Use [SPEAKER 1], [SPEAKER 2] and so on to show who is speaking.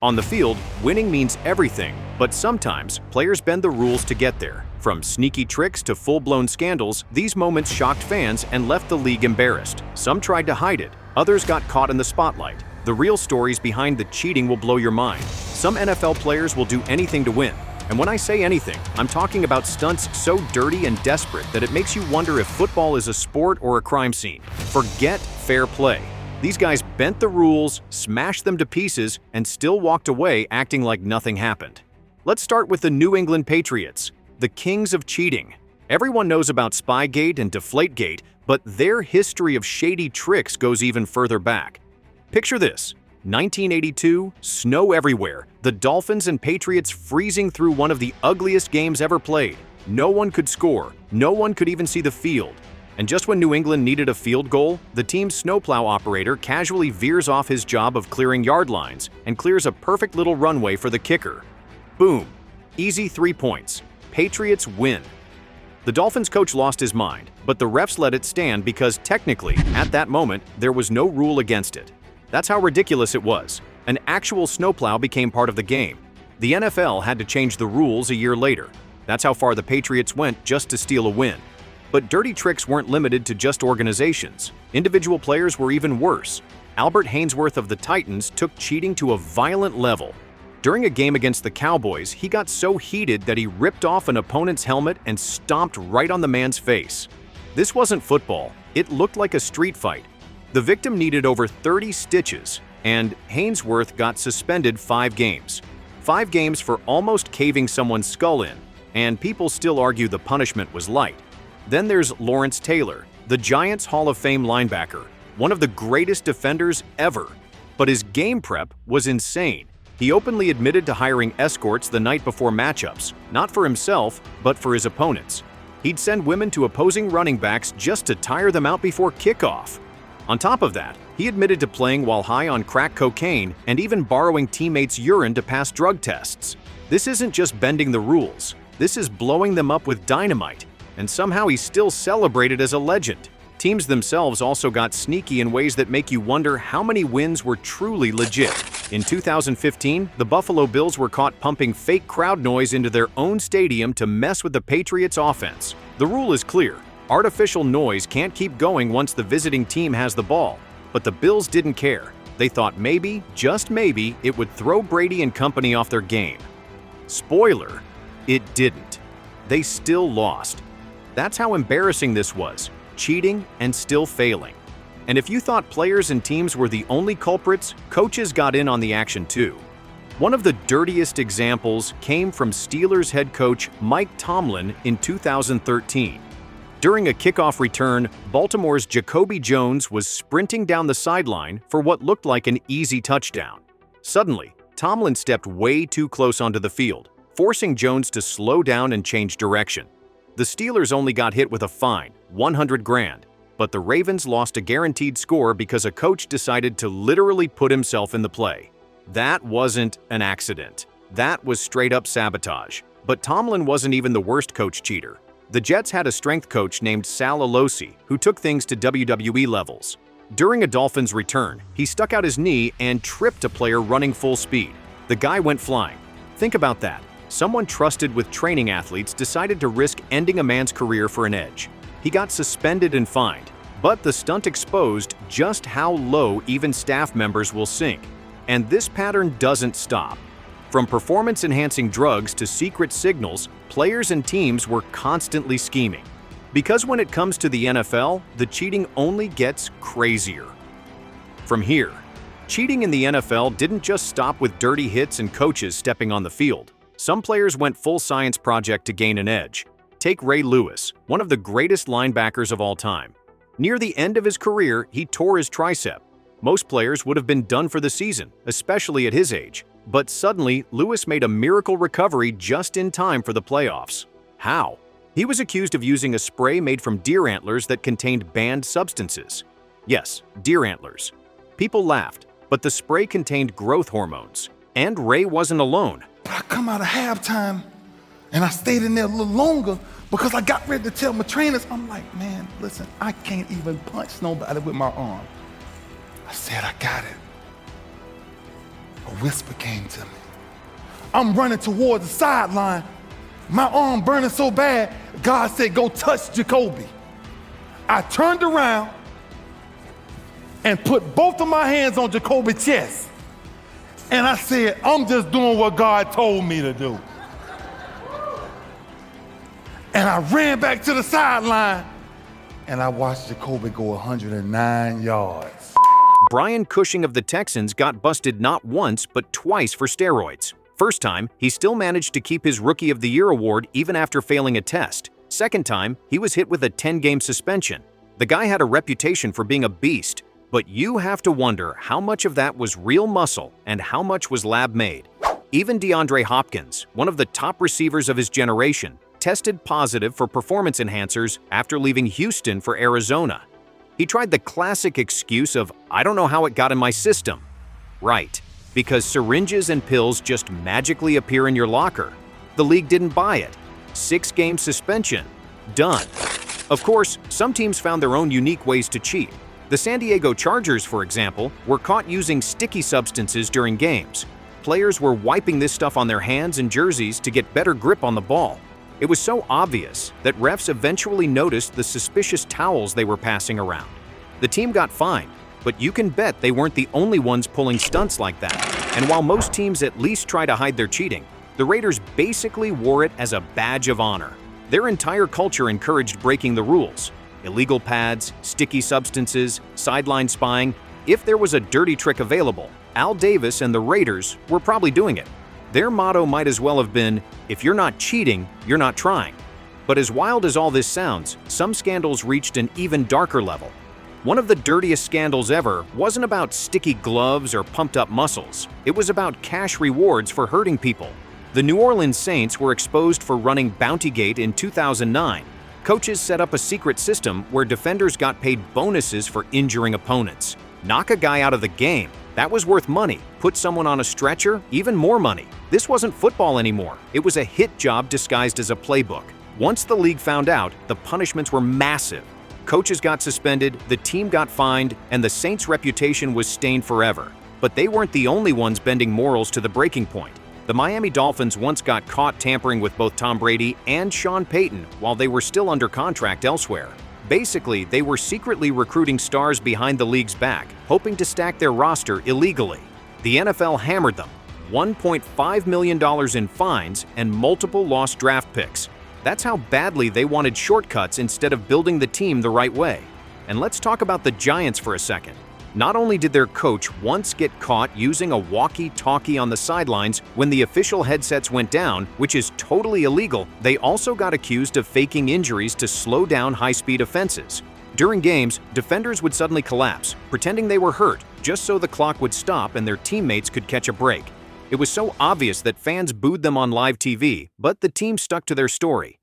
[SPEAKER 1] On the field, winning means everything, but sometimes players bend the rules to get there. From sneaky tricks to full-blown scandals, these moments shocked fans and left the league embarrassed. Some tried to hide it, others got caught in the spotlight. The real stories behind the cheating will blow your mind. Some NFL players will do anything to win. And when I say anything, I'm talking about stunts so dirty and desperate that it makes you wonder if football is a sport or a crime scene. Forget fair play. These guys bent the rules, smashed them to pieces, and still walked away acting like nothing happened. Let's start with the New England Patriots, the kings of cheating. Everyone knows about Spygate and Deflategate, but their history of shady tricks goes even further back. Picture this: 1982, snow everywhere, the Dolphins and Patriots freezing through one of the ugliest games ever played. No one could score, no one could even see the field. And just when New England needed a field goal, the team's snowplow operator casually veers off his job of clearing yard lines and clears a perfect little runway for the kicker. Boom! Easy 3 points. Patriots win. The Dolphins coach lost his mind, but the refs let it stand because technically, at that moment, there was no rule against it. That's how ridiculous it was. An actual snowplow became part of the game. The NFL had to change the rules a year later. That's how far the Patriots went just to steal a win. But dirty tricks weren't limited to just organizations. Individual players were even worse. Albert Haynesworth of the Titans took cheating to a violent level. During a game against the Cowboys, he got so heated that he ripped off an opponent's helmet and stomped right on the man's face. This wasn't football. It looked like a street fight. The victim needed over 30 stitches, and Haynesworth got suspended 5 games. 5 games for almost caving someone's skull in, and people still argue the punishment was light. Then there's Lawrence Taylor, the Giants Hall of Fame linebacker, one of the greatest defenders ever. But his game prep was insane. He openly admitted to hiring escorts the night before matchups, not for himself, but for his opponents. He'd send women to opposing running backs just to tire them out before kickoff. On top of that, he admitted to playing while high on crack cocaine and even borrowing teammates' urine to pass drug tests. This isn't just bending the rules. This is blowing them up with dynamite. And somehow he's still celebrated as a legend. Teams themselves also got sneaky in ways that make you wonder how many wins were truly legit. In 2015, the Buffalo Bills were caught pumping fake crowd noise into their own stadium to mess with the Patriots' offense. The rule is clear: artificial noise can't keep going once the visiting team has the ball. But the Bills didn't care. They thought maybe, just maybe, it would throw Brady and company off their game. Spoiler: it didn't. They still lost. That's how embarrassing this was, cheating and still failing. And if you thought players and teams were the only culprits, coaches got in on the action too. One of the dirtiest examples came from Steelers head coach Mike Tomlin in 2013. During a kickoff return, Baltimore's Jacoby Jones was sprinting down the sideline for what looked like an easy touchdown. Suddenly, Tomlin stepped way too close onto the field, forcing Jones to slow down and change direction. The Steelers only got hit with a fine, $100,000, but the Ravens lost a guaranteed score because a coach decided to literally put himself in the play. That wasn't an accident. That was straight-up sabotage. But Tomlin wasn't even the worst coach cheater. The Jets had a strength coach named Sal Alosi who took things to WWE levels. During a Dolphins return, he stuck out his knee and tripped a player running full speed. The guy went flying. Think about that. Someone trusted with training athletes decided to risk ending a man's career for an edge. He got suspended and fined, but the stunt exposed just how low even staff members will sink. And this pattern doesn't stop. From performance-enhancing drugs to secret signals, players and teams were constantly scheming. Because when it comes to the NFL, the cheating only gets crazier. From here, cheating in the NFL didn't just stop with dirty hits and coaches stepping on the field. Some players went full science project to gain an edge. Take Ray Lewis, one of the greatest linebackers of all time. Near the end of his career, he tore his tricep. Most players would have been done for the season, especially at his age. But suddenly, Lewis made a miracle recovery just in time for the playoffs. How? He was accused of using a spray made from deer antlers that contained banned substances. Yes, deer antlers. People laughed, but the spray contained growth hormones. And Ray wasn't alone.
[SPEAKER 2] I come out of halftime, and I stayed in there a little longer because I got ready to tell my trainers, I'm like, man, listen, I can't even punch nobody with my arm. I said, I got it. a whisper came to me. I'm running towards the sideline. My arm burning so bad, God said, go touch Jacoby. I turned around and put both of my hands on Jacoby's chest. And I said, I'm just doing what God told me to do. And I ran back to the sideline and I watched Jacoby go 109 yards.
[SPEAKER 1] Brian Cushing of the Texans got busted not once but twice for steroids. First time, he still managed to keep his Rookie of the Year award even after failing a test. Second time, he was hit with a 10-game suspension. The guy had a reputation for being a beast, but you have to wonder how much of that was real muscle and how much was lab-made. Even DeAndre Hopkins, one of the top receivers of his generation, tested positive for performance enhancers after leaving Houston for Arizona. He tried the classic excuse of, I don't know how it got in my system. Right, because syringes and pills just magically appear in your locker. The league didn't buy it. 6-game suspension. Done. Of course, some teams found their own unique ways to cheat. The San Diego Chargers, for example, were caught using sticky substances during games. Players were wiping this stuff on their hands and jerseys to get better grip on the ball. It was so obvious that refs eventually noticed the suspicious towels they were passing around. The team got fined, but you can bet they weren't the only ones pulling stunts like that. And while most teams at least try to hide their cheating, the Raiders basically wore it as a badge of honor. Their entire culture encouraged breaking the rules. Illegal pads, sticky substances, sideline spying. If there was a dirty trick available, Al Davis and the Raiders were probably doing it. Their motto might as well have been, if you're not cheating, you're not trying. But as wild as all this sounds, some scandals reached an even darker level. One of the dirtiest scandals ever wasn't about sticky gloves or pumped-up muscles. It was about cash rewards for hurting people. The New Orleans Saints were exposed for running Bountygate in 2009. Coaches set up a secret system where defenders got paid bonuses for injuring opponents. Knock a guy out of the game. That was worth money. Put someone on a stretcher, even more money. This wasn't football anymore. It was a hit job disguised as a playbook. Once the league found out, the punishments were massive. Coaches got suspended, the team got fined, and the Saints' reputation was stained forever. But they weren't the only ones bending morals to the breaking point. The Miami Dolphins once got caught tampering with both Tom Brady and Sean Payton while they were still under contract elsewhere. Basically, they were secretly recruiting stars behind the league's back, hoping to stack their roster illegally. The NFL hammered them, $1.5 million in fines and multiple lost draft picks. That's how badly they wanted shortcuts instead of building the team the right way. And let's talk about the Giants for a second. Not only did their coach once get caught using a walkie-talkie on the sidelines when the official headsets went down, which is totally illegal, they also got accused of faking injuries to slow down high-speed offenses. During games, defenders would suddenly collapse, pretending they were hurt, just so the clock would stop and their teammates could catch a break. It was so obvious that fans booed them on live TV, but the team stuck to their story.